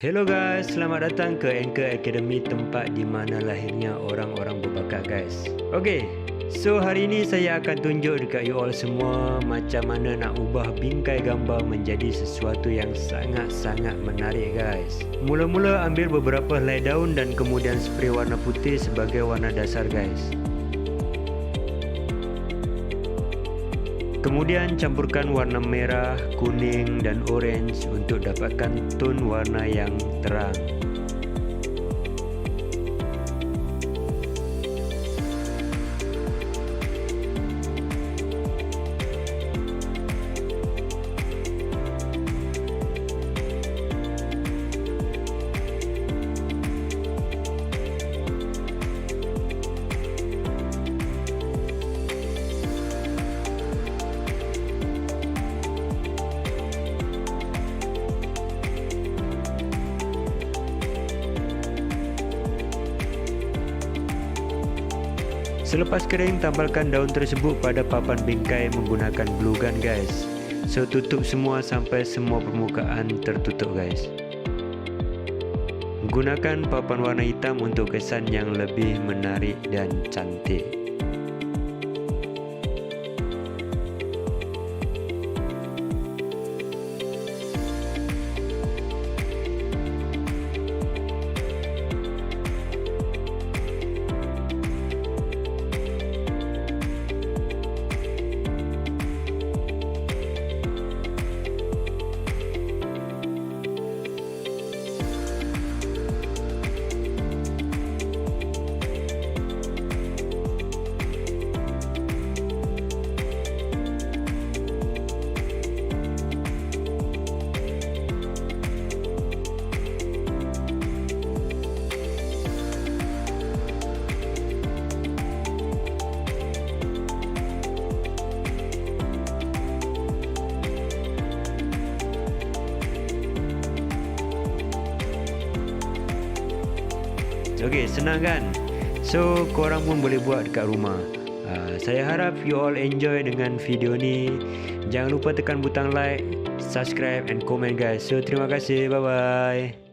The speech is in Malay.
Hello guys, selamat datang ke Anchor Academy, tempat di mana lahirnya orang-orang berbakat guys. Okay, so hari ini saya akan tunjuk dekat you all semua macam mana nak ubah bingkai gambar menjadi sesuatu yang sangat-sangat menarik guys. Mula-mula ambil beberapa helai daun dan kemudian spray warna putih sebagai warna dasar guys. Kemudian campurkan warna merah, kuning dan orange untuk dapatkan tone warna yang terang. Selepas kering, tambalkan daun tersebut pada papan bingkai menggunakan glue gun guys. So tutup semua sampai semua permukaan tertutup guys. Gunakan papan warna hitam untuk kesan yang lebih menarik dan cantik. Okay, senang kan? So korang pun boleh buat dekat rumah. Saya harap you all enjoy dengan video ni. Jangan lupa tekan butang like, subscribe and comment guys. So terima kasih, bye bye.